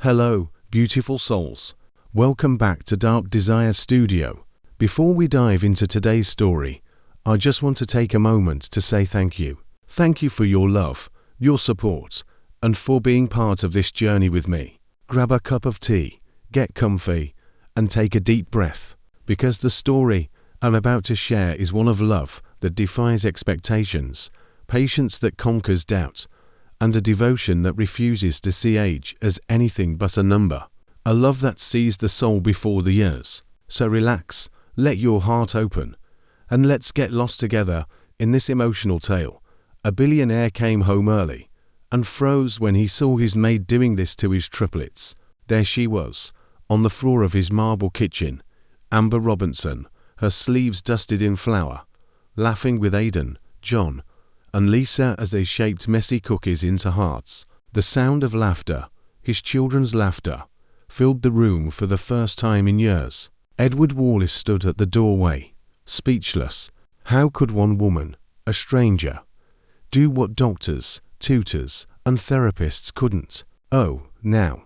Hello, beautiful souls. Welcome back to Dark Desire Studio. Before we dive into today's story, I just want to take a moment to say thank you. Thank you for your love, your support, and for being part of this journey with me. Grab a cup of tea, get comfy, and take a deep breath, because the story I'm about to share is one of love that defies expectations, patience that conquers doubt, and a devotion that refuses to see age as anything but a number. A love that sees the soul before the years. So relax, let your heart open, and let's get lost together in this emotional tale. A billionaire came home early and froze when he saw his maid doing this to his triplets. There she was, on the floor of his marble kitchen, Amber Robinson, her sleeves dusted in flour, laughing with Aidan, John, and Lisa as they shaped messy cookies into hearts. The sound of laughter, his children's laughter, filled the room for the first time in years. Edward Wallace stood at the doorway, speechless. How could one woman, a stranger, do what doctors, tutors, and therapists couldn't? Oh, now,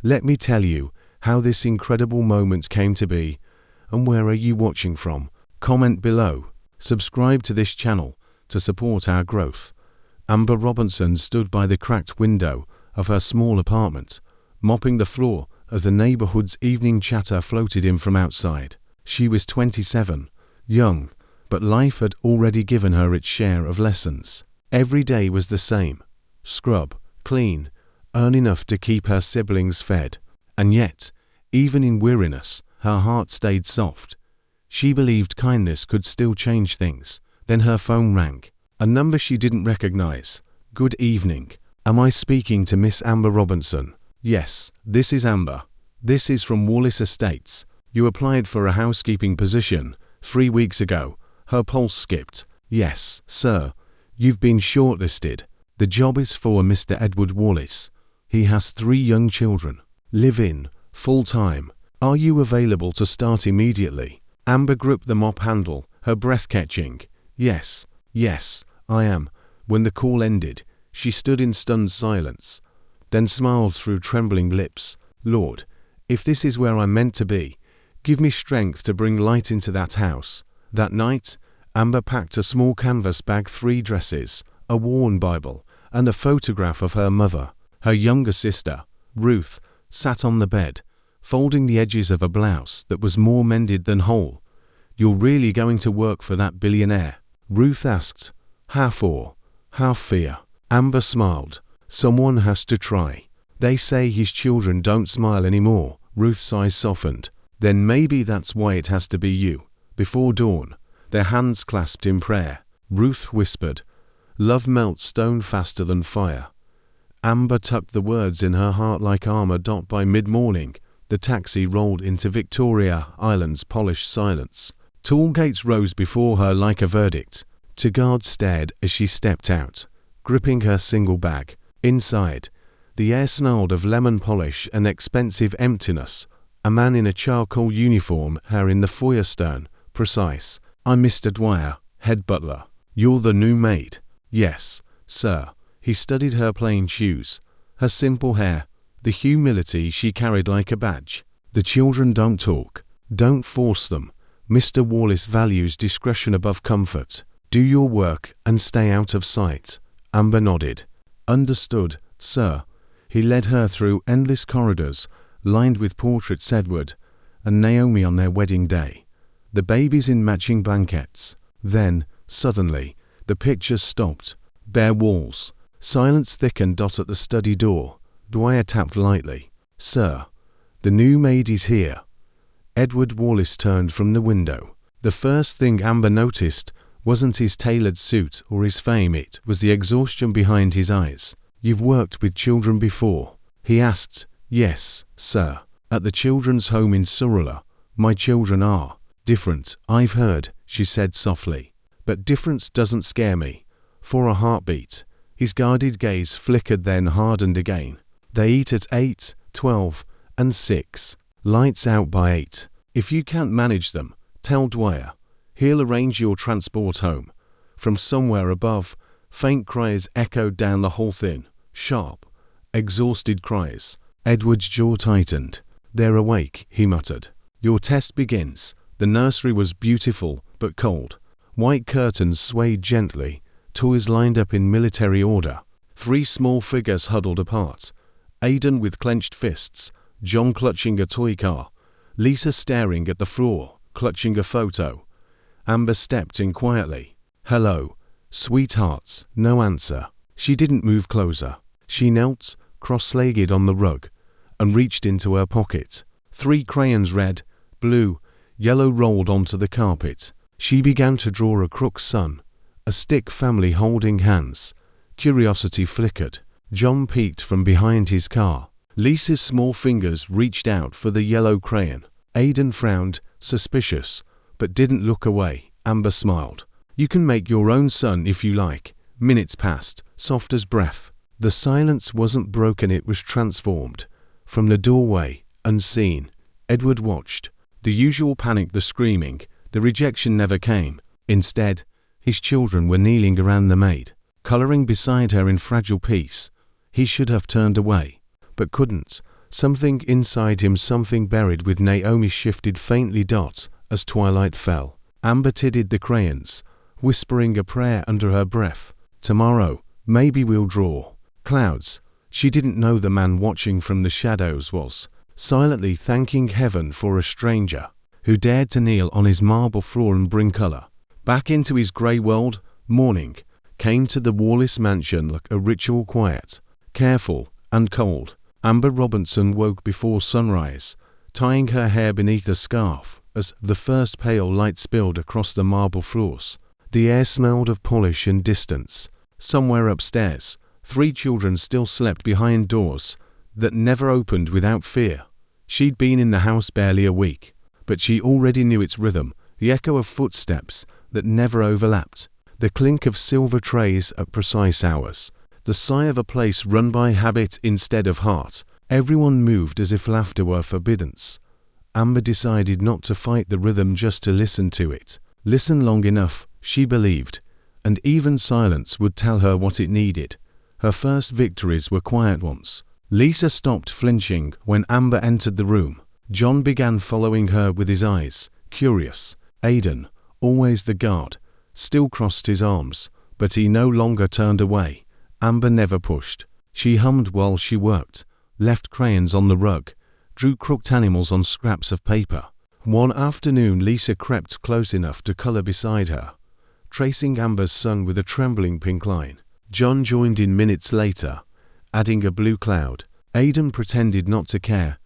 let me tell you how this incredible moment came to be. And where are you watching from? Comment below. Subscribe to this channel to support our growth. Amber Robinson stood by the cracked window of her small apartment, mopping the floor as the neighborhood's evening chatter floated in from outside. She was 27, young, but life had already given her its share of lessons. Every day was the same. Scrub, clean, earn enough to keep her siblings fed. And yet, even in weariness, her heart stayed soft. She believed kindness could still change things. Then her phone rang. A number she didn't recognize. Good evening. Am I speaking to Miss Amber Robinson? Yes, this is Amber. This is from Wallace Estates. You applied for a housekeeping position 3 weeks ago. Her pulse skipped. Yes, sir. You've been shortlisted. The job is for Mr. Edward Wallace. He has 3 young children. Live in, full-time. Are you available to start immediately? Amber gripped the mop handle, her breath catching. Yes, I am. When the call ended, she stood in stunned silence, then smiled through trembling lips. Lord, if this is where I'm meant to be, give me strength to bring light into that house. That night, Amber packed a small canvas bag, 3 dresses, a worn Bible, and a photograph of her mother. Her younger sister, Ruth, sat on the bed, folding the edges of a blouse that was more mended than whole. You're really going to work for that billionaire? Ruth asked, half awe, half fear. Amber smiled. Someone has to try. They say his children don't smile anymore. Ruth's eyes softened. Then maybe that's why it has to be you. Before dawn, their hands clasped in prayer. Ruth whispered, love melts stone faster than fire. Amber tucked the words in her heart like armor. By mid-morning, the taxi rolled into Victoria Island's polished silence. Tall gates rose before her like a verdict. Two guards stared as she stepped out, gripping her single bag. Inside, the air smelled of lemon polish and expensive emptiness. A man in a charcoal uniform, her in the foyer stern, precise. I'm Mr. Dwyer, head butler. You're the new maid? Yes, sir. He studied her plain shoes, her simple hair, the humility she carried like a badge. The children don't talk. Don't force them. Mr. Wallace values discretion above comfort. Do your work and stay out of sight. Amber nodded. Understood, sir. He led her through endless corridors, lined with portraits. Edward and Naomi on their wedding day, the babies in matching blankets. Then, suddenly, the pictures stopped. Bare walls. Silence thickened. At the study door, Dwyer tapped lightly. Sir, the new maid is here. Edward Wallace turned from the window. The first thing Amber noticed wasn't his tailored suit or his fame, it was the exhaustion behind his eyes. You've worked with children before? He asked. Yes, sir. At the children's home in Surrey. My children are different, I've heard, she said softly. But difference doesn't scare me. For a heartbeat. His guarded gaze flickered, then hardened again. They eat at 8, 12, and 6. Lights out by 8. If you can't manage them, tell Dwyer. He'll arrange your transport home. From somewhere above, faint cries echoed down the hall. Thin, sharp, exhausted cries. Edward's jaw tightened. "They're awake," he muttered. "Your test begins." The nursery was beautiful, but cold. White curtains swayed gently, toys lined up in military order. 3 small figures huddled apart. Aidan with clenched fists, John clutching a toy car, Lisa staring at the floor, clutching a photo. Amber stepped in quietly. "Hello, sweethearts." No answer. She didn't move closer. She knelt, cross-legged on the rug, and reached into her pocket. 3 crayons, red, blue, yellow, rolled onto the carpet. She began to draw a crooked sun, a stick family holding hands. Curiosity flickered. John peeked from behind his car. Lisa's small fingers reached out for the yellow crayon. Aidan frowned, suspicious, but didn't look away. Amber smiled. "You can make your own sun if you like." Minutes passed, soft as breath. The silence wasn't broken, it was transformed. From the doorway, unseen, Edward watched. The usual panic, the screaming, the rejection never came. Instead, his children were kneeling around the maid, coloring beside her in fragile peace. He should have turned away, but couldn't. Something inside him, something buried with Naomi, shifted faintly dot as twilight fell. Amber tidied the crayons, whispering a prayer under her breath. "Tomorrow, maybe we'll draw clouds." She didn't know the man watching from the shadows was silently thanking heaven for a stranger who dared to kneel on his marble floor and bring color back into his grey world. Morning came to the Wallace mansion like a ritual, quiet, careful, and cold. Amber Robinson woke before sunrise, tying her hair beneath a scarf as the first pale light spilled across the marble floors. The air smelled of polish and distance. Somewhere upstairs, 3 children still slept behind doors that never opened without fear. She'd been in the house barely a week, but she already knew its rhythm, the echo of footsteps that never overlapped, the clink of silver trays at precise hours, the sigh of a place run by habit instead of heart. Everyone moved as if laughter were forbidden. Amber decided not to fight the rhythm, just to listen to it. Listen long enough, she believed, and even silence would tell her what it needed. Her first victories were quiet ones. Lisa stopped flinching when Amber entered the room. John began following her with his eyes, curious. Aidan, always the guard, still crossed his arms, but he no longer turned away. Amber never pushed. She hummed while she worked, left crayons on the rug, drew crooked animals on scraps of paper. One afternoon, Lisa crept close enough to color beside her, tracing Amber's sun with a trembling pink line. John joined in minutes later, adding a blue cloud. Aidan pretended not to care,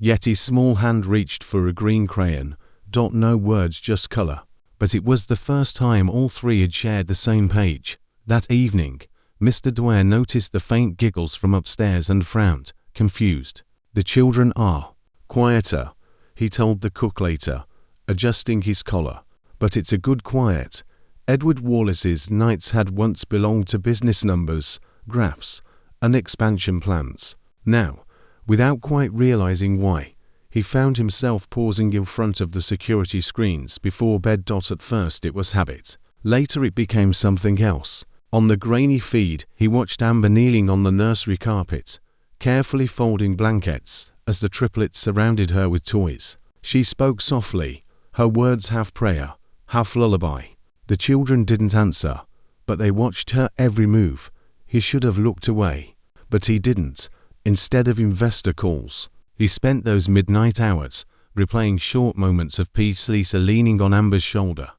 yet his small hand reached for a green crayon. No words, just color. But it was the first time all 3 had shared the same page. That evening, Mr. Dwyer noticed the faint giggles from upstairs and frowned, confused. "The children are quieter," he told the cook later, adjusting his collar. "But it's a good quiet." Edward Wallace's nights had once belonged to business numbers, graphs, and expansion plans. Now, without quite realizing why, he found himself pausing in front of the security screens before bed. At first it was habit. Later it became something else. On the grainy feed, he watched Amber kneeling on the nursery carpet, carefully folding blankets as the triplets surrounded her with toys. She spoke softly, her words half prayer, half lullaby. The children didn't answer, but they watched her every move. He should have looked away, but he didn't. Instead of investor calls, he spent those midnight hours replaying short moments of peace. Lisa leaning on Amber's shoulder,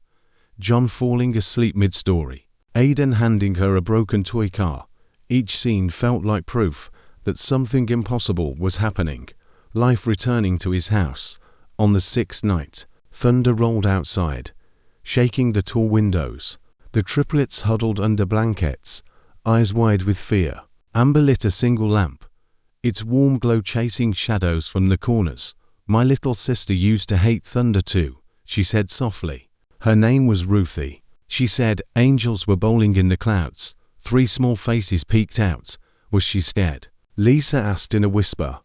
John falling asleep mid-story, Aidan handing her a broken toy car. Each scene felt like proof that something impossible was happening. Life returning to his house. On the 6th night, thunder rolled outside, shaking the tall windows. The triplets huddled under blankets, eyes wide with fear. Amber lit a single lamp, its warm glow chasing shadows from the corners. "My little sister used to hate thunder too," she said softly. Her name was Ruthie. She said angels were bowling in the clouds. 3 small faces peeked out. Was she scared? Lisa asked in a whisper.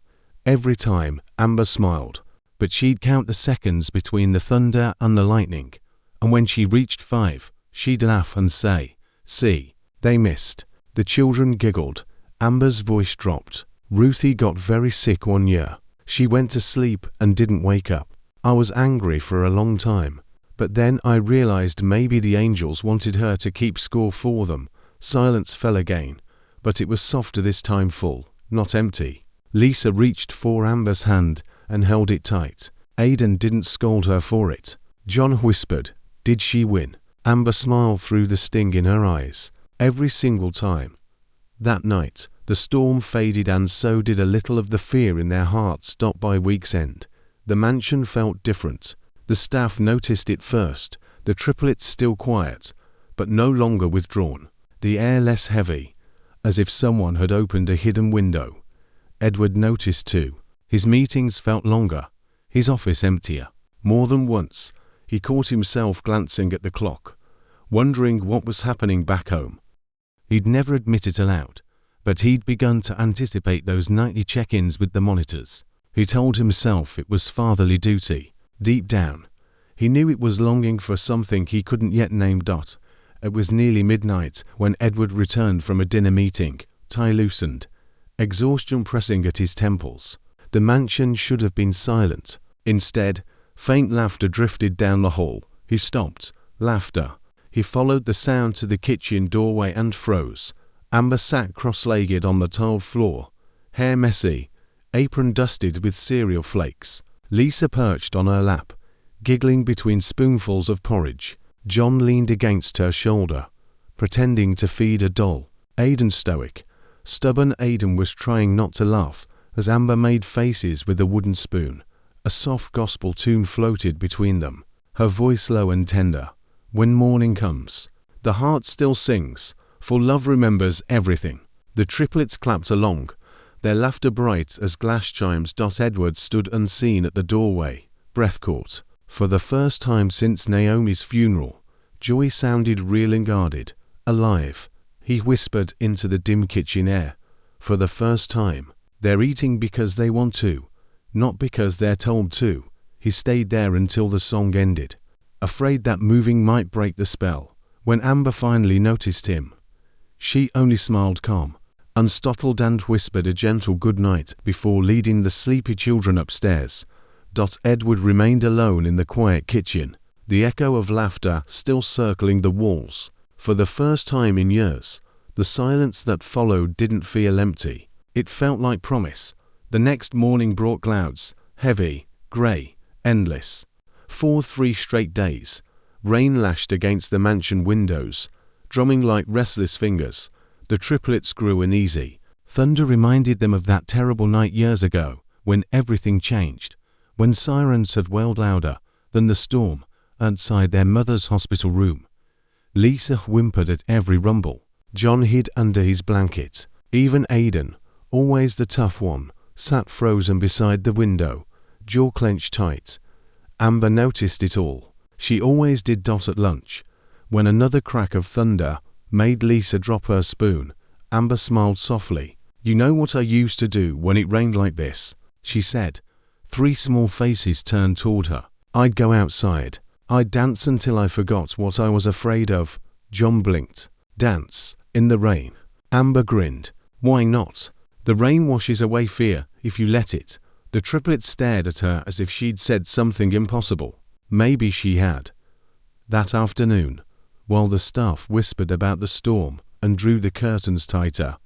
Every time, Amber smiled, but she'd count the seconds between the thunder and the lightning. And when she reached 5, she'd laugh and say, "See, they missed." The children giggled. Amber's voice dropped. Ruthie got very sick one year. She went to sleep and didn't wake up. I was angry for a long time, but then I realized maybe the angels wanted her to keep score for them. Silence fell again, but it was softer this time, full, not empty. Lisa reached for Amber's hand and held it tight. Aidan didn't scold her for it. John whispered, "Did she win?" Amber smiled through the sting in her eyes. Every single time. That night, the storm faded and so did a little of the fear in their hearts. By week's end, the mansion felt different. The staff noticed it first, the triplets still quiet, but no longer withdrawn. The air less heavy, as if someone had opened a hidden window. Edward noticed too. His meetings felt longer, his office emptier. More than once, he caught himself glancing at the clock, wondering what was happening back home. He'd never admit it aloud, but he'd begun to anticipate those nightly check-ins with the monitors. He told himself it was fatherly duty. Deep down, he knew it was longing for something he couldn't yet name. It was nearly midnight when Edward returned from a dinner meeting, tie loosened, exhaustion pressing at his temples. The mansion should have been silent. Instead, faint laughter drifted down the hall. He stopped. Laughter. He followed the sound to the kitchen doorway and froze. Amber sat cross-legged on the tiled floor, hair messy, apron dusted with cereal flakes. Lisa perched on her lap, giggling between spoonfuls of porridge. John leaned against her shoulder, pretending to feed a doll. Aidan stoic. Stubborn Aidan was trying not to laugh as Amber made faces with a wooden spoon. A soft gospel tune floated between them, her voice low and tender. When morning comes, the heart still sings, for love remembers everything. The triplets clapped along, their laughter bright as glass chimes. Edward stood unseen at the doorway, breath caught. For the first time since Naomi's funeral, joy sounded real and guarded, alive. He whispered into the dim kitchen air. For the first time, they're eating because they want to, not because they're told to. He stayed there until the song ended, afraid that moving might break the spell. When Amber finally noticed him, she only smiled calm, unstartled, and whispered a gentle good night before leading the sleepy children upstairs. Edward remained alone in the quiet kitchen, the echo of laughter still circling the walls. For the first time in years, the silence that followed didn't feel empty. It felt like promise. The next morning brought clouds, heavy, grey, endless. For 3 straight days, rain lashed against the mansion windows, drumming like restless fingers. The triplets grew uneasy. Thunder reminded them of that terrible night years ago, when everything changed, when sirens had wailed louder than the storm outside their mother's hospital room. Lisa whimpered at every rumble. John hid under his blanket. Even Aidan, always the tough one, sat frozen beside the window, jaw clenched tight. Amber noticed it all. She always did. At lunch, when another crack of thunder made Lisa drop her spoon, Amber smiled softly. "You know what I used to do when it rained like this," she said. 3 small faces turned toward her. "I'd go outside. I'd dance until I forgot what I was afraid of." John blinked. "Dance? In the rain?" Amber grinned. "Why not? The rain washes away fear if you let it." The triplets stared at her as if she'd said something impossible. Maybe she had. That afternoon, while the staff whispered about the storm and drew the curtains tighter,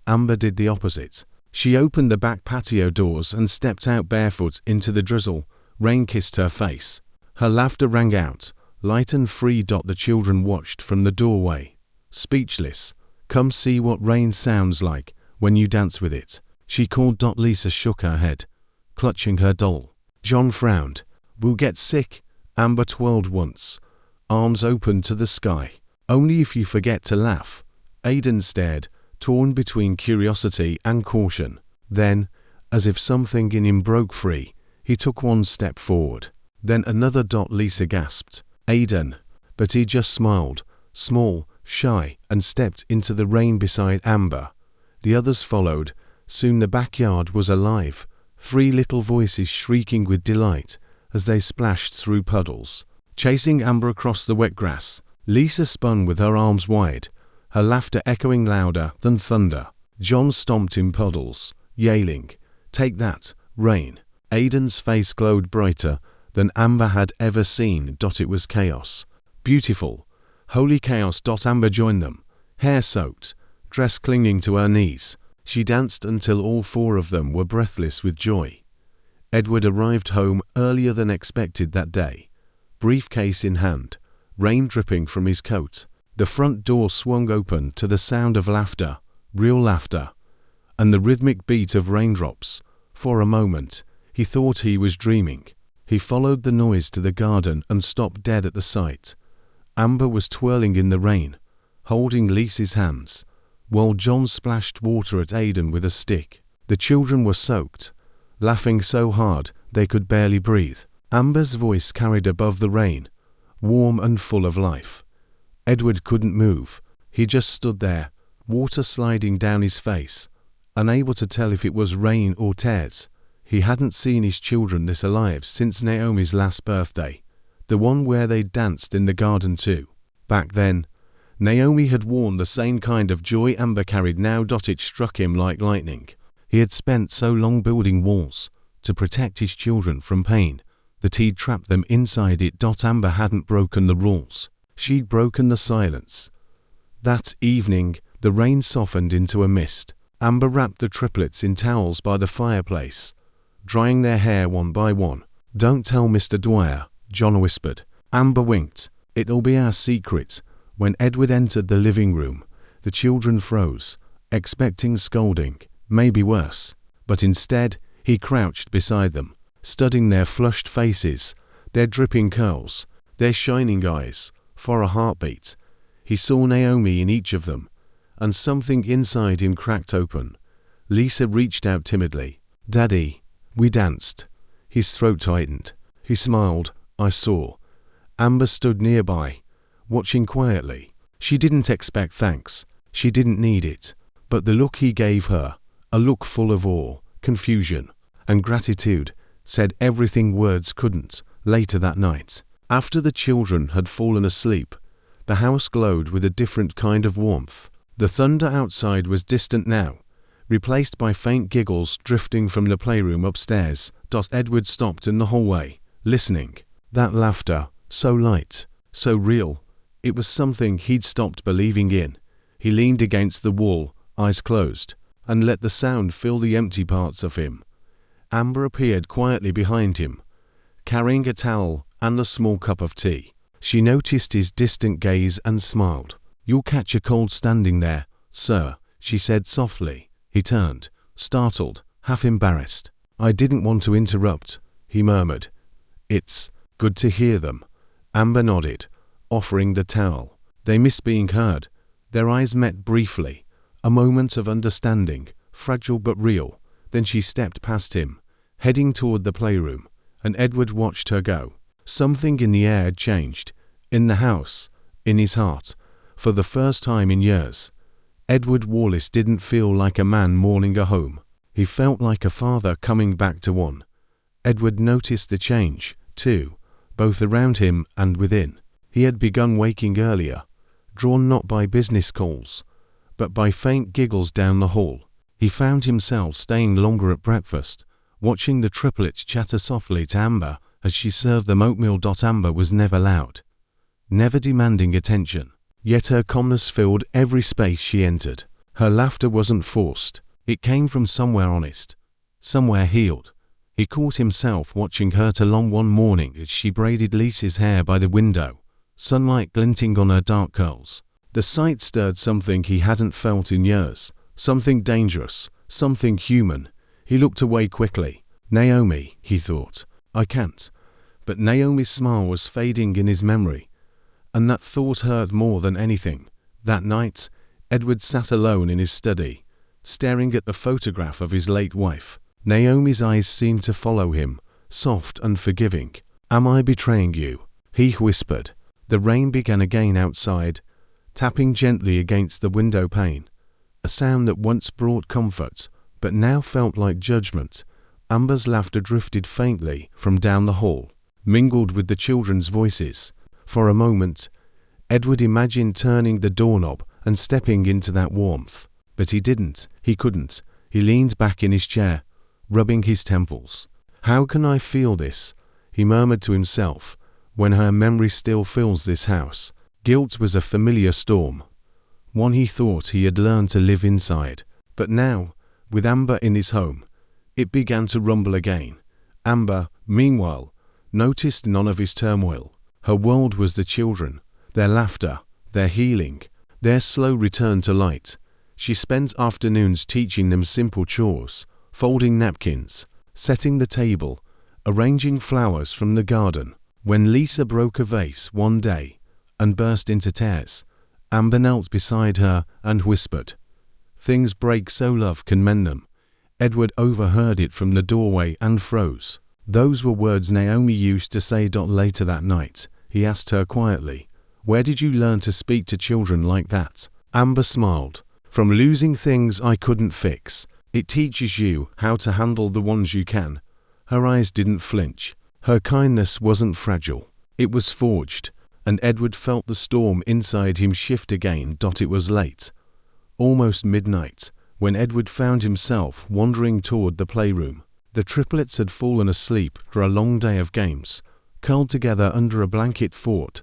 Amber did the opposite. She opened the back patio doors and stepped out barefoot into the drizzle. Rain kissed her face. Her laughter rang out, light and free. The children watched from the doorway, speechless. "Come see what rain sounds like when you dance with it," she called. Lisa shook her head, clutching her doll. John frowned. "We'll get sick." Amber twirled once, arms open to the sky. "Only if you forget to laugh." Aidan stared, torn between curiosity and caution. Then, as if something in him broke free, he took one step forward. Then another. Lisa gasped. "Aidan," but he just smiled, small, shy, and stepped into the rain beside Amber. The others followed. Soon the backyard was alive, 3 little voices shrieking with delight as they splashed through puddles, chasing Amber across the wet grass. Lisa spun with her arms wide, her laughter echoing louder than thunder. John stomped in puddles, yelling, "Take that, rain!" Aidan's face glowed brighter than Amber had ever seen. It was chaos. Beautiful, holy chaos. Amber joined them, hair soaked, dress clinging to her knees. She danced until all four of them were breathless with joy. Edward arrived home earlier than expected that day, briefcase in hand, rain dripping from his coat. The front door swung open to the sound of laughter, real laughter, and the rhythmic beat of raindrops. For a moment, he thought he was dreaming. He followed the noise to the garden and stopped dead at the sight. Amber was twirling in the rain, holding Lisa's hands, while John splashed water at Aidan with a stick. The children were soaked, laughing so hard they could barely breathe. Amber's voice carried above the rain, warm and full of life. Edward couldn't move. He just stood there, water sliding down his face, unable to tell if it was rain or tears. He hadn't seen his children this alive since Naomi's last birthday, the one where they danced in the garden too. Back then, Naomi had worn the same kind of joy Amber carried now. It struck him like lightning. He had spent so long building walls to protect his children from pain that he'd trapped them inside it. Amber hadn't broken the rules. She'd broken the silence. That evening, the rain softened into a mist. Amber wrapped the triplets in towels by the fireplace, drying their hair one by one. "Don't tell Mr. Dwyer," John whispered. Amber winked. "It'll be our secret." When Edward entered the living room, the children froze, expecting scolding, maybe worse. But instead, he crouched beside them, studying their flushed faces, their dripping curls, their shining eyes. For a heartbeat, he saw Naomi in each of them, and something inside him cracked open. Lisa reached out timidly. "Daddy." "We danced." His throat tightened. He smiled. "I saw." Amber stood nearby, watching quietly. She didn't expect thanks. She didn't need it. But the look he gave her, a look full of awe, confusion, and gratitude, said everything words couldn't. Later that night, after the children had fallen asleep, the house glowed with a different kind of warmth. The thunder outside was distant now, replaced by faint giggles drifting from the playroom upstairs. Edward stopped in the hallway, listening. That laughter, so light, so real. It was something he'd stopped believing in. He leaned against the wall, eyes closed, and let the sound fill the empty parts of him. Amber appeared quietly behind him, carrying a towel and a small cup of tea. She noticed his distant gaze and smiled. "You'll catch a cold standing there, sir," she said softly. He turned, startled, half embarrassed. "I didn't want to interrupt," he murmured. "It's good to hear them." Amber nodded, offering the towel. They missed being heard. Their eyes met briefly, a moment of understanding, fragile but real. Then she stepped past him, heading toward the playroom, and Edward watched her go. Something in the air had changed, in the house, in his heart. For the first time in years, Edward Wallace didn't feel like a man mourning a home. He felt like a father coming back to one. Edward noticed the change, too, both around him and within. He had begun waking earlier, drawn not by business calls, but by faint giggles down the hall. He found himself staying longer at breakfast, watching the triplets chatter softly to Amber as she served them oatmeal. Amber was never loud, never demanding attention. Yet her calmness filled every space she entered. Her laughter wasn't forced. It came from somewhere honest, somewhere healed. He caught himself watching her along one morning as she braided Lisa's hair by the window, sunlight glinting on her dark curls. The sight stirred something he hadn't felt in years, something dangerous, something human. He looked away quickly. "Naomi," he thought. "I can't." But Naomi's smile was fading in his memory, and that thought hurt more than anything. That night, Edward sat alone in his study, staring at the photograph of his late wife. Naomi's eyes seemed to follow him, soft and forgiving. "Am I betraying you?" he whispered. The rain began again outside, tapping gently against the window pane, a sound that once brought comfort, but now felt like judgment. Amber's laughter drifted faintly from down the hall, mingled with the children's voices. For a moment, Edward imagined turning the doorknob and stepping into that warmth. But he didn't. He couldn't. He leaned back in his chair, rubbing his temples. How can I feel this? He murmured to himself, when her memory still fills this house. Guilt was a familiar storm, one he thought he had learned to live inside. But now, with Amber in his home, it began to rumble again. Amber, meanwhile, noticed none of his turmoil. Her world was the children, their laughter, their healing, their slow return to light. She spent afternoons teaching them simple chores, folding napkins, setting the table, arranging flowers from the garden. When Lisa broke a vase one day and burst into tears, Amber knelt beside her and whispered, "Things break so love can mend them." Edward overheard it from the doorway and froze. Those were words Naomi used to say. Later that night, he asked her quietly, "Where did you learn to speak to children like that?" Amber smiled. "From losing things I couldn't fix. It teaches you how to handle the ones you can." Her eyes didn't flinch. Her kindness wasn't fragile. It was forged, and Edward felt the storm inside him shift again. It was late, almost midnight, when Edward found himself wandering toward the playroom. The triplets had fallen asleep after a long day of games, curled together under a blanket fort.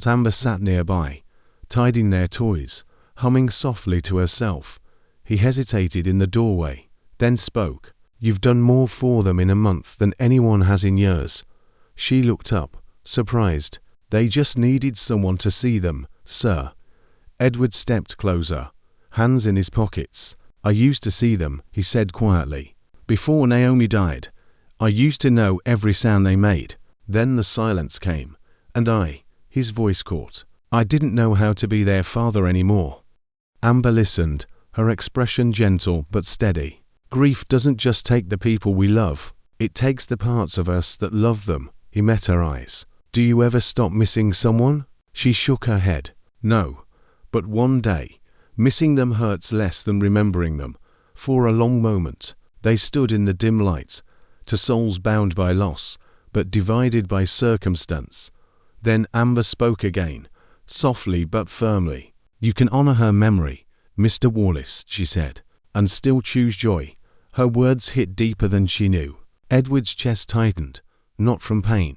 Amber sat nearby, tidying their toys, humming softly to herself. He hesitated in the doorway, then spoke. "You've done more for them in a month than anyone has in years." She looked up, surprised. "They just needed someone to see them, sir." Edward stepped closer, hands in his pockets. "I used to see them," he said quietly. "Before Naomi died, I used to know every sound they made." Then the silence came, and his voice caught. "I didn't know how to be their father anymore." Amber listened, her expression gentle but steady. "Grief doesn't just take the people we love, it takes the parts of us that love them." He met her eyes. "Do you ever stop missing someone?" She shook her head. "No, but one day, missing them hurts less than remembering them." For a long moment, they stood in the dim light, to souls bound by loss, but divided by circumstance. Then Amber spoke again, softly but firmly. "You can honor her memory, Mr. Wallace," she said, "and still choose joy." Her words hit deeper than she knew. Edward's chest tightened, not from pain,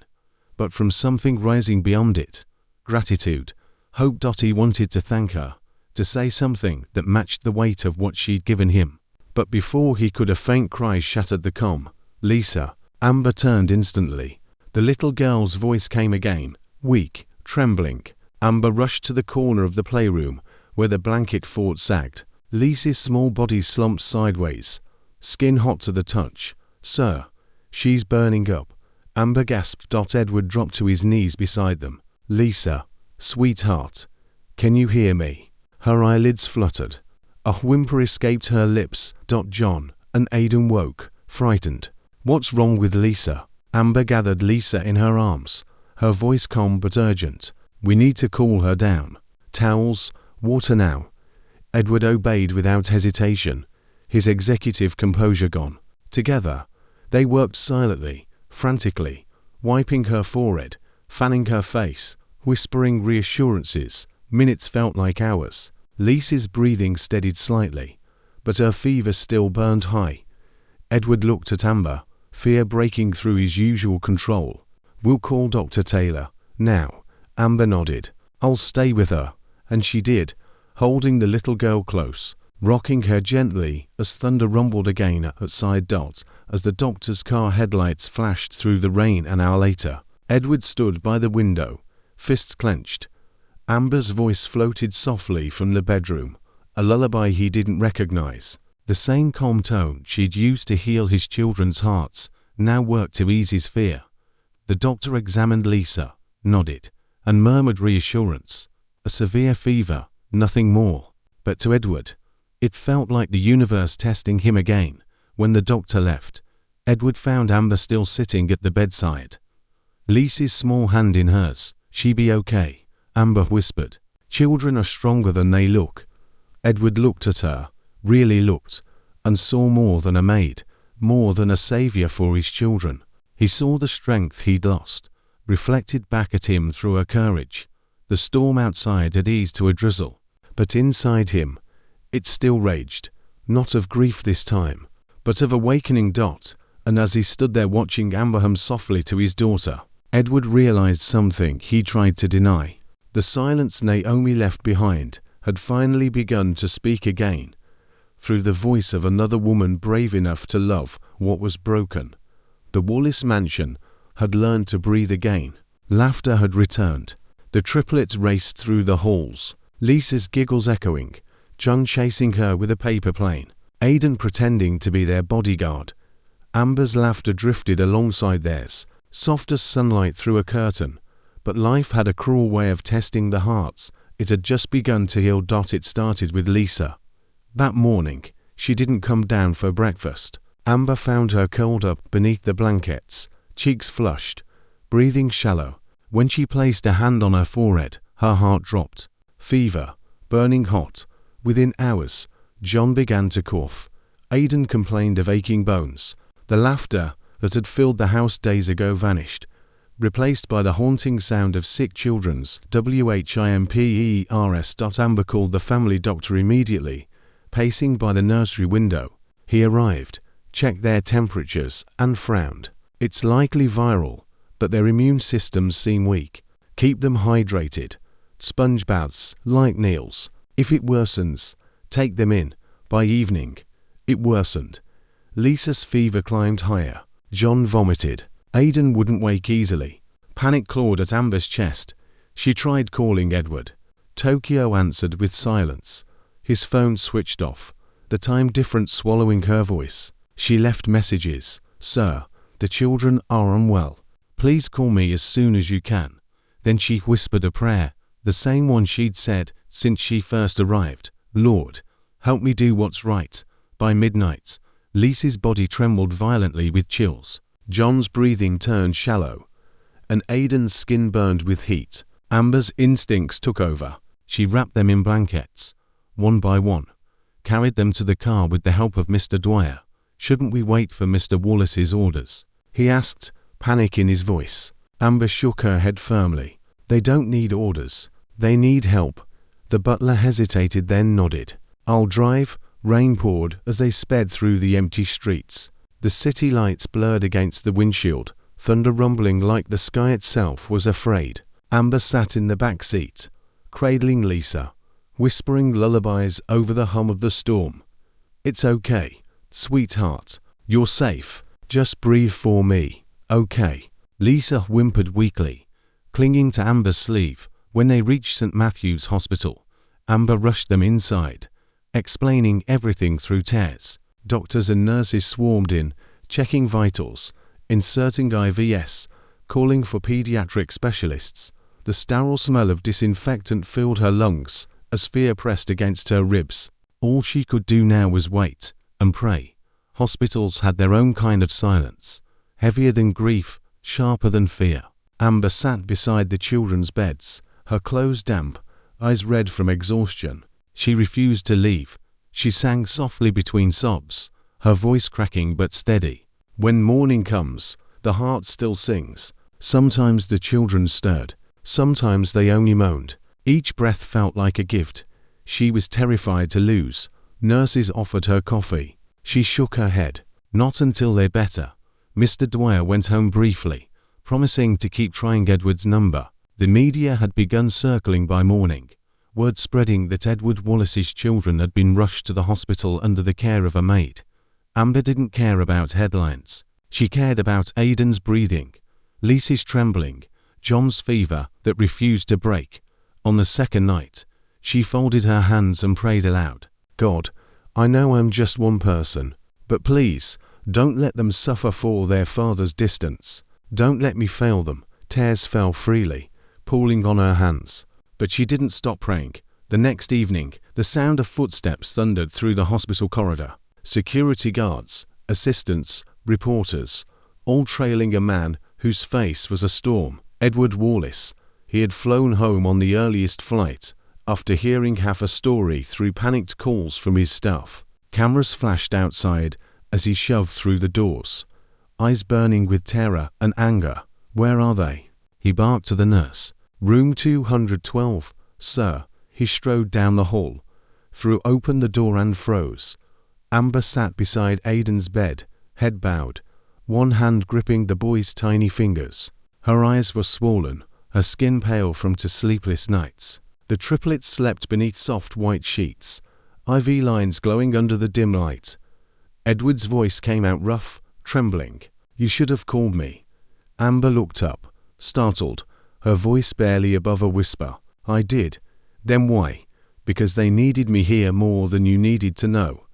but from something rising beyond it. Gratitude, hope. He wanted to thank her, to say something that matched the weight of what she'd given him. But before he could, a faint cry shattered the calm. "Lisa!" Amber turned instantly. The little girl's voice came again, weak, trembling. Amber rushed to the corner of the playroom, where the blanket fort sagged. Lisa's small body slumped sideways, skin hot to the touch. "Sir, she's burning up." Amber gasped. Edward dropped to his knees beside them. "Lisa, sweetheart, can you hear me?" Her eyelids fluttered. A whimper escaped her lips. John and Aidan woke, frightened. "What's wrong with Lisa?" Amber gathered Lisa in her arms, her voice calm but urgent. "We need to cool her down. Towels, water now." Edward obeyed without hesitation, his executive composure gone. Together, they worked silently, frantically, wiping her forehead, fanning her face, whispering reassurances. Minutes felt like hours. Lisa's breathing steadied slightly, but her fever still burned high. Edward looked at Amber, fear breaking through his usual control. "We'll call Dr. Taylor now." Amber nodded. "I'll stay with her." And she did, holding the little girl close, rocking her gently as thunder rumbled again outside. As the doctor's car headlights flashed through the rain an hour later, Edward stood by the window, fists clenched. Amber's voice floated softly from the bedroom, a lullaby he didn't recognize. The same calm tone she'd used to heal his children's hearts now worked to ease his fear. The doctor examined Lisa, nodded, and murmured reassurance. A severe fever, nothing more. But to Edward, it felt like the universe testing him again. When the doctor left, Edward found Amber still sitting at the bedside, Lisa's small hand in hers. "She be okay," Amber whispered. "Children are stronger than they look." Edward looked at her, really looked, and saw more than a maid, more than a savior for his children. He saw the strength he'd lost, reflected back at him through her courage. The storm outside had eased to a drizzle, but inside him, it still raged. not of grief this time, but of awakening. And as he stood there watching Amber hum softly to his daughter, Edward realized something he tried to deny. The silence Naomi left behind had finally begun to speak again, through the voice of another woman brave enough to love what was broken. The Wallace mansion had learned to breathe again. Laughter had returned. The triplets raced through the halls, Lisa's giggles echoing, John chasing her with a paper plane, Aidan pretending to be their bodyguard. Amber's laughter drifted alongside theirs, soft as sunlight through a curtain. But life had a cruel way of testing the hearts. It had just begun to heal. It started with Lisa. That morning, she didn't come down for breakfast. Amber found her curled up beneath the blankets, cheeks flushed, breathing shallow. When she placed a hand on her forehead, her heart dropped. Fever, burning hot. Within hours, John began to cough. Aidan complained of aching bones. The laughter that had filled the house days ago vanished, replaced by the haunting sound of sick children's whimpers. Amber called the family doctor immediately. Pacing by the nursery window, he arrived, checked their temperatures, and frowned. It's likely viral, but their immune systems seem weak. Keep them hydrated. Sponge baths, light meals. If it worsens, take them in. By evening, it worsened. Lisa's fever climbed higher. John vomited. Aidan wouldn't wake easily. Panic clawed at Amber's chest. She tried calling Edward. Tokyo answered with silence. His phone switched off, the time difference swallowing her voice. She left messages. Sir, the children are unwell. Please call me as soon as you can. Then she whispered a prayer, the same one she'd said since she first arrived. Lord, help me do what's right. By midnight, Lisa's body trembled violently with chills. John's breathing turned shallow, and Aidan's skin burned with heat. Amber's instincts took over. She wrapped them in blankets, one by one, carried them to the car with the help of Mr. Dwyer. Shouldn't we wait for Mr. Wallace's orders? He asked, panic in his voice. Amber shook her head firmly. They don't need orders. They need help. The butler hesitated, then nodded. I'll drive. Rain poured as they sped through the empty streets. The city lights blurred against the windshield, thunder rumbling like the sky itself was afraid. Amber sat in the back seat, cradling Lisa, whispering lullabies over the hum of the storm. It's okay, sweetheart. You're safe. Just breathe for me. Okay. Lisa whimpered weakly, clinging to Amber's sleeve. When they reached St. Matthew's Hospital, Amber rushed them inside, explaining everything through tears. Doctors and nurses swarmed in, checking vitals, inserting IVs, calling for pediatric specialists. The sterile smell of disinfectant filled her lungs as fear pressed against her ribs. All she could do now was wait and pray. Hospitals had their own kind of silence, heavier than grief, sharper than fear. Amber sat beside the children's beds, her clothes damp, eyes red from exhaustion. She refused to leave. She sang softly between sobs, her voice cracking but steady. When morning comes, the heart still sings. Sometimes the children stirred, sometimes they only moaned. Each breath felt like a gift. She was terrified to lose. Nurses offered her coffee. She shook her head. Not until they're better. Mr. Dwyer went home briefly, promising to keep trying Edward's number. The media had begun circling by morning, word spreading that Edward Wallace's children had been rushed to the hospital under the care of a maid. Amber didn't care about headlines. She cared about Aidan's breathing, Lisa's trembling, John's fever that refused to break. On the second night, she folded her hands and prayed aloud. God, I know I'm just one person, but please, don't let them suffer for their father's distance. Don't let me fail them. Tears fell freely, pooling on her hands. But she didn't stop praying. The next evening, the sound of footsteps thundered through the hospital corridor. Security guards, assistants, reporters, all trailing a man whose face was a storm. Edward Wallace. He had flown home on the earliest flight, after hearing half a story through panicked calls from his staff. Cameras flashed outside as he shoved through the doors, eyes burning with terror and anger. Where are they? He barked to the nurse. Room 212, sir. He strode down the hall, threw open the door and froze. Amber sat beside Aiden's bed, head bowed, one hand gripping the boy's tiny fingers. Her eyes were swollen, her skin pale from two sleepless nights. The triplets slept beneath soft white sheets, IV lines glowing under the dim light. Edward's voice came out rough, trembling. "You should have called me." Amber looked up, startled, her voice barely above a whisper. "I did." "Then why?" "Because they needed me here more than you needed to know."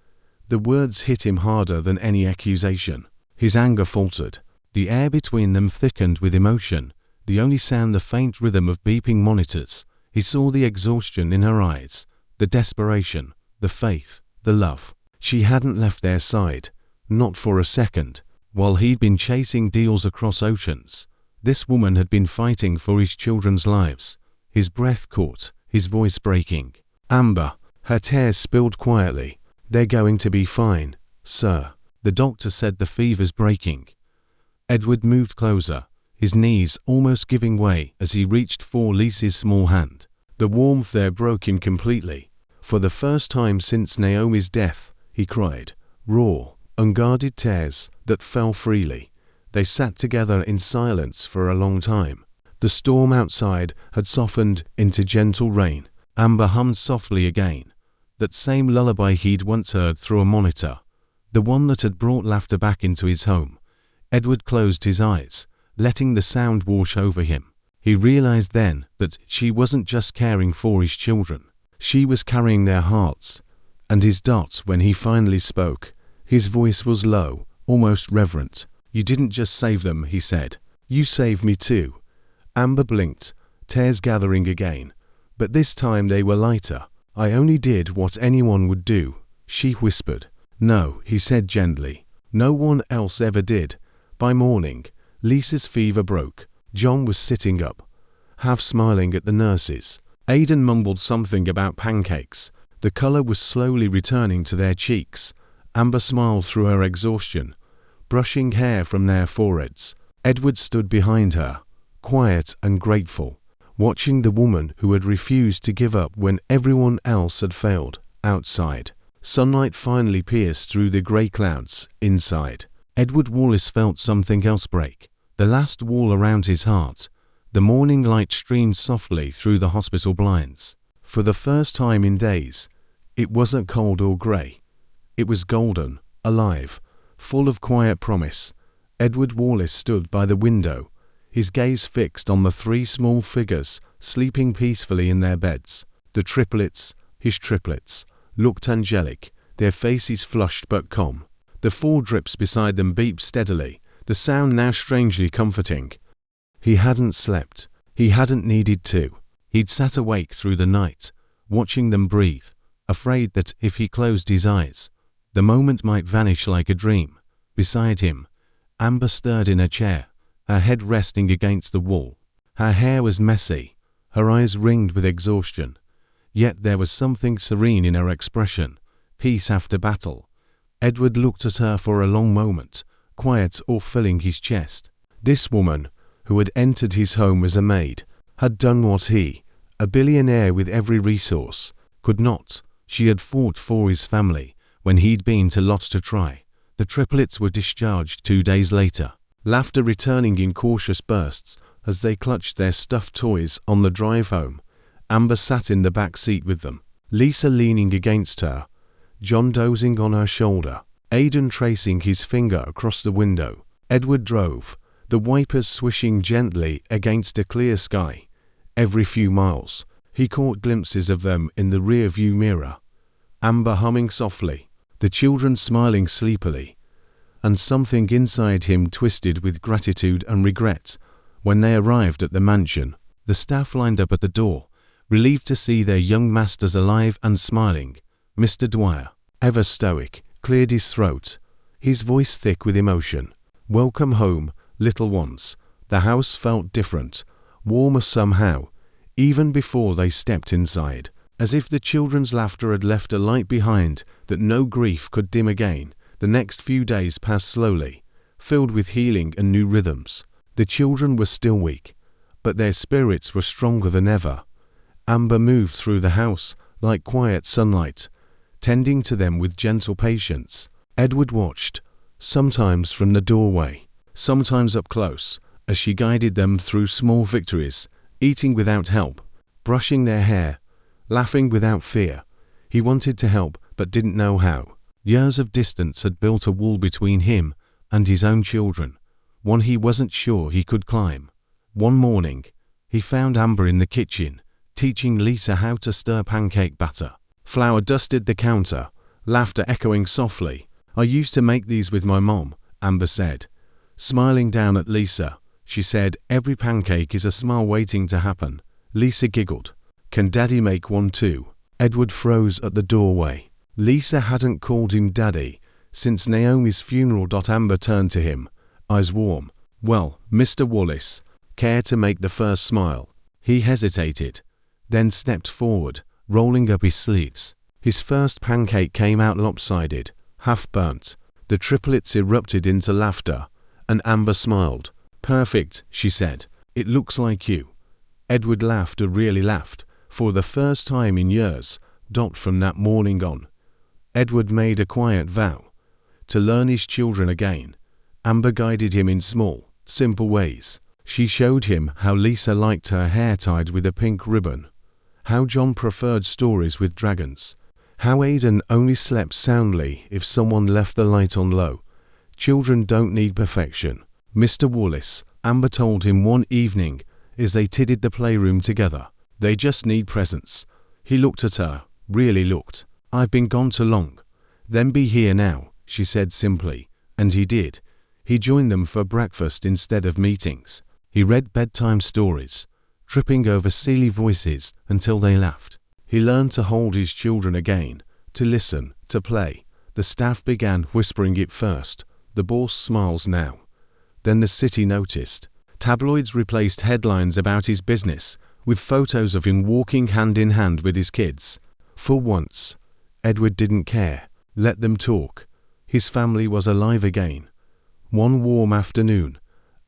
The words hit him harder than any accusation. His anger faltered. The air between them thickened with emotion, the only sound the faint rhythm of beeping monitors. He saw the exhaustion in her eyes, the desperation, the faith, the love. She hadn't left their side, not for a second, while he'd been chasing deals across oceans. This woman had been fighting for his children's lives. His breath caught, his voice breaking. "Amber," her tears spilled quietly. "They're going to be fine, sir. The doctor said the fever's breaking." Edward moved closer, his knees almost giving way as he reached for Lisa's small hand. The warmth there broke him completely. For the first time since Naomi's death, he cried. Raw, unguarded tears that fell freely. They sat together in silence for a long time. The storm outside had softened into gentle rain. Amber hummed softly again, that same lullaby he'd once heard through a monitor, the one that had brought laughter back into his home. Edward closed his eyes, letting the sound wash over him. He realized then that she wasn't just caring for his children. She was carrying their hearts. And his doubts when he finally spoke. His voice was low, almost reverent. "You didn't just save them," he said. "You saved me too." Amber blinked, tears gathering again. But this time they were lighter. "I only did what anyone would do," she whispered. "No," he said gently. "No one else ever did." By morning, Lisa's fever broke. John was sitting up, half smiling at the nurses. Aiden mumbled something about pancakes. The color was slowly returning to their cheeks. Amber smiled through her exhaustion, brushing hair from their foreheads. Edward stood behind her, quiet and grateful, watching the woman who had refused to give up when everyone else had failed. Outside, sunlight finally pierced through the grey clouds. Inside, Edward Wallace felt something else break. The last wall around his heart. The morning light streamed softly through the hospital blinds. For the first time in days, it wasn't cold or grey. It was golden, alive, full of quiet promise. Edward Wallace stood by the window, his gaze fixed on the three small figures sleeping peacefully in their beds. The triplets, his triplets, looked angelic, their faces flushed but calm. The 4 drips beside them beeped steadily, the sound now strangely comforting. He hadn't slept. He hadn't needed to. He'd sat awake through the night, watching them breathe, afraid that if he closed his eyes, the moment might vanish like a dream. Beside him, Amber stirred in a chair, her head resting against the wall. Her hair was messy, her eyes ringed with exhaustion. Yet there was something serene in her expression, peace after battle. Edward looked at her for a long moment, quiet or filling his chest. This woman, who had entered his home as a maid, had done what he, a billionaire with every resource, could not. She had fought for his family when he'd been too lost to try. The triplets were discharged 2 days later, laughter returning in cautious bursts as they clutched their stuffed toys on the drive home. Amber sat in the back seat with them, Lisa leaning against her, John dozing on her shoulder, Aiden tracing his finger across the window. Edward drove, the wipers swishing gently against a clear sky. Every few miles, he caught glimpses of them in the rear-view mirror. Amber humming softly, the children smiling sleepily, and something inside him twisted with gratitude and regret. When they arrived at the mansion, the staff lined up at the door, relieved to see their young masters alive and smiling. Mr. Dwyer, ever stoic, cleared his throat, his voice thick with emotion. "Welcome home, little ones." The house felt different, warmer somehow, even before they stepped inside, as if the children's laughter had left a light behind that no grief could dim again. The next few days passed slowly, filled with healing and new rhythms. The children were still weak, but their spirits were stronger than ever. Amber moved through the house like quiet sunlight, tending to them with gentle patience. Edward watched, sometimes from the doorway, sometimes up close, as she guided them through small victories, eating without help, brushing their hair, laughing without fear. He wanted to help, but didn't know how. Years of distance had built a wall between him and his own children, one he wasn't sure he could climb. One morning, he found Amber in the kitchen, teaching Lisa how to stir pancake batter. Flour dusted the counter, laughter echoing softly. "I used to make these with my mom," Amber said. Smiling down at Lisa, she said, "Every pancake is a smile waiting to happen." Lisa giggled. "Can Daddy make one too?" Edward froze at the doorway. Lisa hadn't called him Daddy since Naomi's funeral. Amber turned to him, eyes warm. "Well, Mr. Wallace, care to make the first smile?" He hesitated, then stepped forward, rolling up his sleeves. His first pancake came out lopsided, half burnt. The triplets erupted into laughter, and Amber smiled. "Perfect," she said. "It looks like you." Edward laughed, really laughed, for the first time in years. From that morning on, Edward made a quiet vow to learn his children again. Amber guided him in small, simple ways. She showed him how Lisa liked her hair tied with a pink ribbon, how John preferred stories with dragons, how Aidan only slept soundly if someone left the light on low. Children don't need perfection, Mr. Wallace, Amber told him one evening as they tidied the playroom together. They just need presence. He looked at her, really looked. "I've been gone too long. Then be here now," she said simply, and he did. He joined them for breakfast instead of meetings. He read bedtime stories, tripping over silly voices until they laughed. He learned to hold his children again, to listen, to play. The staff began whispering it first. The boss smiles now. Then the city noticed. Tabloids replaced headlines about his business with photos of him walking hand in hand with his kids. For once, Edward didn't care. Let them talk. His family was alive again. One warm afternoon,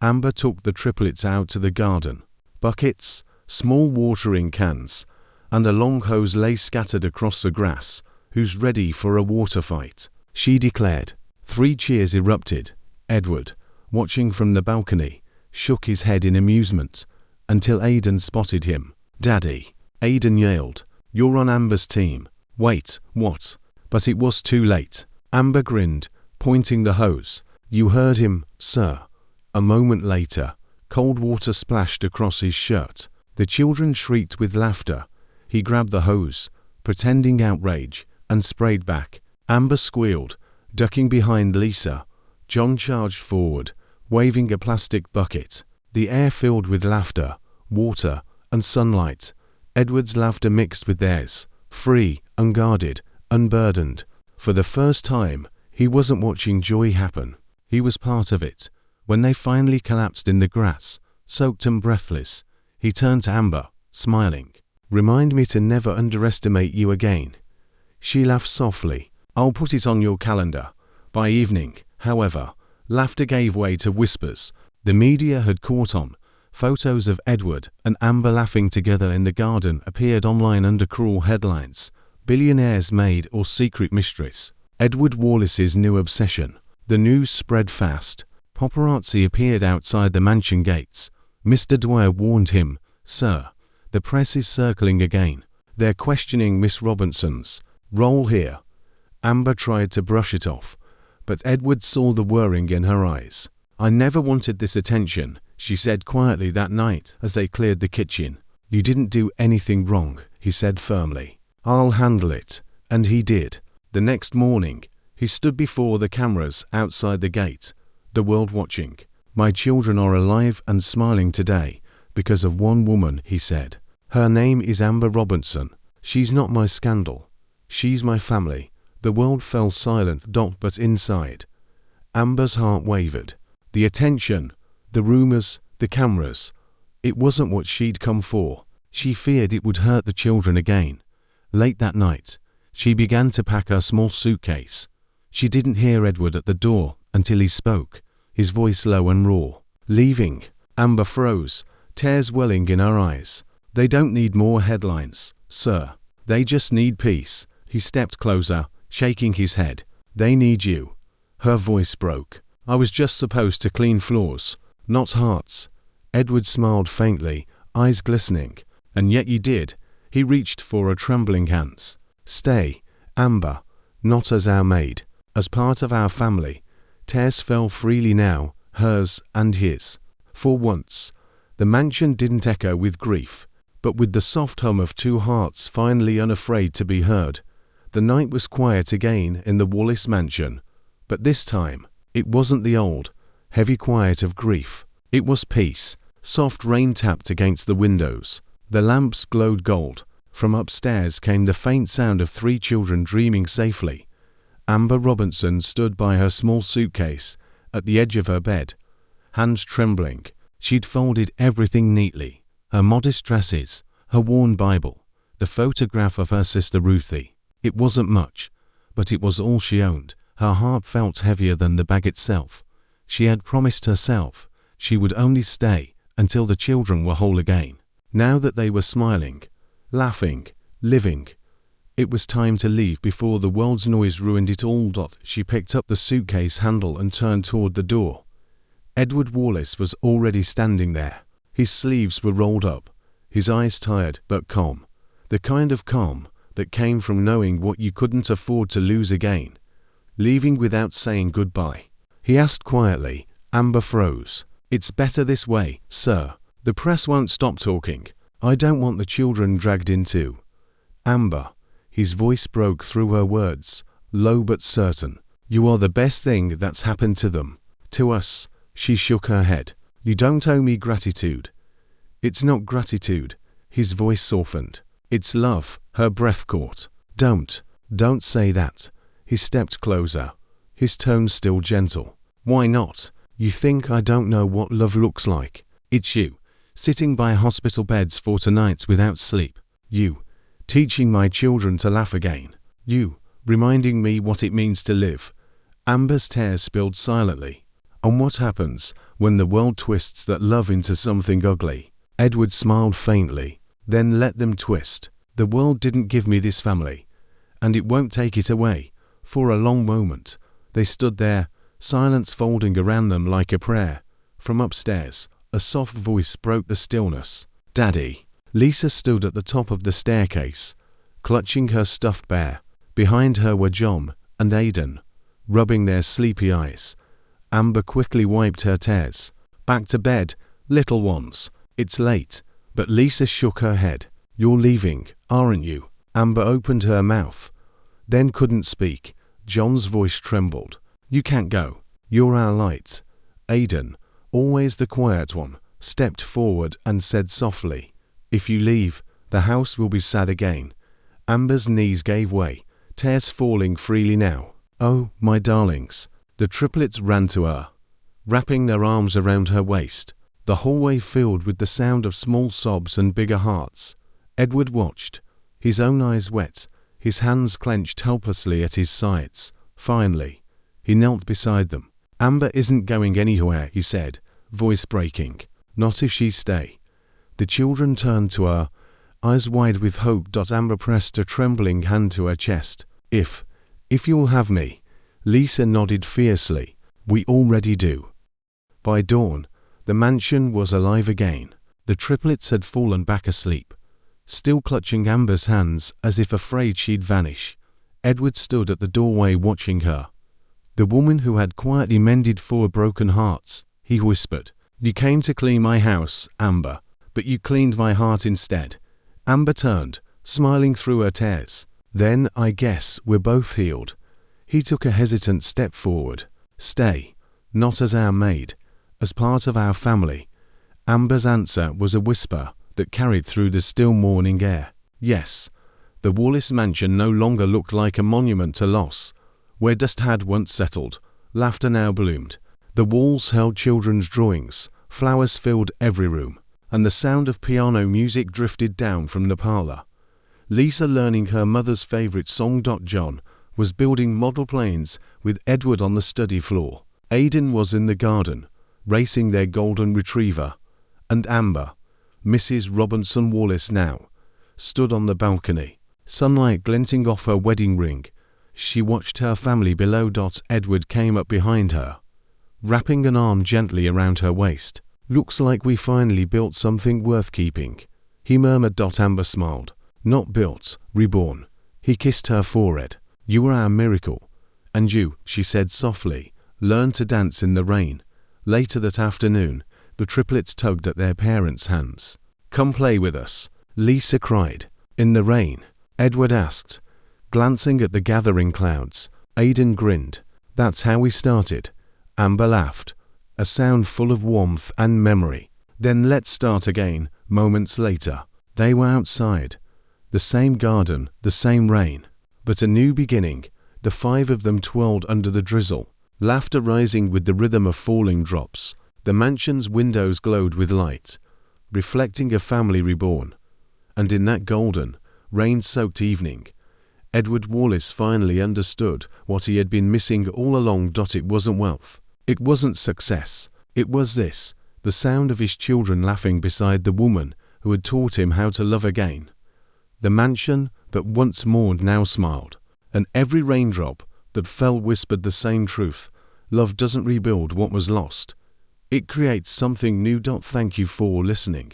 Amber took the triplets out to the garden. Buckets, small watering cans, and a long hose lay scattered across the grass. "Who's ready for a water fight?" she declared. 3 cheers erupted. Edward, watching from the balcony, shook his head in amusement until Aidan spotted him. "Daddy," Aidan yelled, "you're on Amber's team." "Wait, what?" But it was too late. Amber grinned, pointing the hose. "You heard him, sir." A moment later, cold water splashed across his shirt. The children shrieked with laughter. He grabbed the hose, pretending outrage, and sprayed back. Amber squealed, ducking behind Lisa. John charged forward, waving a plastic bucket. The air filled with laughter, water, and sunlight. Edward's laughter mixed with theirs, free, unguarded, unburdened. For the first time, he wasn't watching joy happen. He was part of it. When they finally collapsed in the grass, soaked and breathless, he turned to Amber, smiling. "Remind me to never underestimate you again." She laughed softly. "I'll put it on your calendar." By evening, however, laughter gave way to whispers. The media had caught on. Photos of Edward and Amber laughing together in the garden appeared online under cruel headlines. "Billionaire's maid or secret mistress." Edward Wallace's new obsession. The news spread fast. Paparazzi appeared outside the mansion gates. Mr. Dwyer warned him, "Sir, the press is circling again. They're questioning Miss Robinson's role here." Amber tried to brush it off, but Edward saw the worrying in her eyes. "I never wanted this attention," she said quietly that night as they cleared the kitchen. "You didn't do anything wrong," he said firmly. "I'll handle it." And he did. The next morning, he stood before the cameras outside the gate, the world watching. "My children are alive and smiling today because of one woman," he said. "Her name is Amber Robinson. She's not my scandal. She's my family." The world fell silent. But inside, Amber's heart wavered. The attention, the rumors, the cameras. It wasn't what she'd come for. She feared it would hurt the children again. Late that night, she began to pack her small suitcase. She didn't hear Edward at the door until he spoke, his voice low and raw. "Leaving." Amber froze, tears welling in her eyes. "They don't need more headlines, sir. They just need peace." He stepped closer, shaking his head. They need you. Her voice broke. I was just supposed to clean floors, not hearts. Edward smiled faintly, eyes glistening. And yet you did. He reached for her trembling hands. Stay, Amber, not as our maid, as part of our family. Tears fell freely now, hers and his. For once, the mansion didn't echo with grief, but with the soft hum of two hearts finally unafraid to be heard. The night was quiet again in the Wallace mansion, but this time, it wasn't the old, heavy quiet of grief. It was peace. Soft rain tapped against the windows. The lamps glowed gold. From upstairs came the faint sound of three children dreaming safely. Amber Robinson stood by her small suitcase at the edge of her bed, hands trembling. She'd folded everything neatly. Her modest dresses, her worn Bible, the photograph of her sister Ruthie. It wasn't much, but it was all she owned. Her heart felt heavier than the bag itself. She had promised herself she would only stay until the children were whole again. Now that they were smiling, laughing, living, it was time to leave before the world's noise ruined it all. She picked up the suitcase handle and turned toward the door. Edward Wallace was already standing there. His sleeves were rolled up, his eyes tired but calm. The kind of calm that came from knowing what you couldn't afford to lose again. Leaving without saying goodbye. He asked quietly. Amber froze. It's better this way, sir. The press won't stop talking. I don't want the children dragged in too. Amber. His voice broke through her words, low but certain. You are the best thing that's happened to them. To us. She shook her head. You don't owe me gratitude. It's not gratitude. His voice softened. It's love. Her breath caught. Don't say that. He stepped closer, his tone still gentle. Why not? You think I don't know what love looks like? It's you, sitting by hospital beds for nights without sleep. You, teaching my children to laugh again. You, reminding me what it means to live. Amber's tears spilled silently. And what happens when the world twists that love into something ugly? Edward smiled faintly. Then let them twist. The world didn't give me this family, and it won't take it away. For a long moment, they stood there, silence folding around them like a prayer. From upstairs, a soft voice broke the stillness. Daddy. Lisa stood at the top of the staircase, clutching her stuffed bear. Behind her were John and Aidan, rubbing their sleepy eyes. Amber quickly wiped her tears. Back to bed, little ones. It's late. But Lisa shook her head. You're leaving, aren't you? Amber opened her mouth, then couldn't speak. John's voice trembled. You can't go. You're our light. Aidan, always the quiet one, stepped forward and said softly, if you leave, the house will be sad again. Amber's knees gave way, tears falling freely now. Oh, my darlings. The triplets ran to her, wrapping their arms around her waist. The hallway filled with the sound of small sobs and bigger hearts. Edward watched, his own eyes wet, his hands clenched helplessly at his sides. Finally, he knelt beside them. Amber isn't going anywhere, he said, voice breaking. Not if she stay. The children turned to her, eyes wide with hope. Amber pressed a trembling hand to her chest. If you'll have me. Lisa nodded fiercely. We already do. By dawn, the mansion was alive again. The triplets had fallen back asleep, still clutching Amber's hands as if afraid she'd vanish. Edward stood at the doorway watching her. The woman who had quietly mended 4 broken hearts, he whispered. You came to clean my house, Amber, but you cleaned my heart instead. Amber turned, smiling through her tears. Then I guess we're both healed. He took a hesitant step forward. Stay, not as our maid, as part of our family. Amber's answer was a whisper that carried through the still morning air. Yes, the Wallace mansion no longer looked like a monument to loss, where dust had once settled. Laughter now bloomed. The walls held children's drawings, flowers filled every room, and the sound of piano music drifted down from the parlor. Lisa learning her mother's favorite song. John was building model planes with Edward on the study floor. Aidan was in the garden, racing their golden retriever, and Amber, Mrs. Robinson Wallace now, stood on the balcony, sunlight glinting off her wedding ring. She watched her family below. Edward came up behind her, wrapping an arm gently around her waist. "Looks like we finally built something worth keeping," he murmured. Amber smiled. "Not built, reborn." He kissed her forehead. "You were our miracle. And you," she said softly, "learned to dance in the rain." Later that afternoon, the triplets tugged at their parents' hands. "Come play with us," Lisa cried. "In the rain?" Edward asked, glancing at the gathering clouds. Aidan grinned. "That's how we started." Amber laughed, a sound full of warmth and memory. "Then let's start again." Moments later, they were outside. The same garden, the same rain, but a new beginning. The five of them twirled under the drizzle, laughter rising with the rhythm of falling drops. The mansion's windows glowed with light, reflecting a family reborn. And in that golden, rain-soaked evening, Edward Wallace finally understood what he had been missing all along. It wasn't wealth. It wasn't success. It was this, the sound of his children laughing beside the woman who had taught him how to love again. The mansion that once mourned now smiled, and every raindrop that fell whispered the same truth: love doesn't rebuild what was lost. It creates something new. Thank you for listening,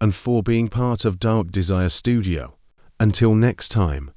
and for being part of Dark Desire Studio. Until next time.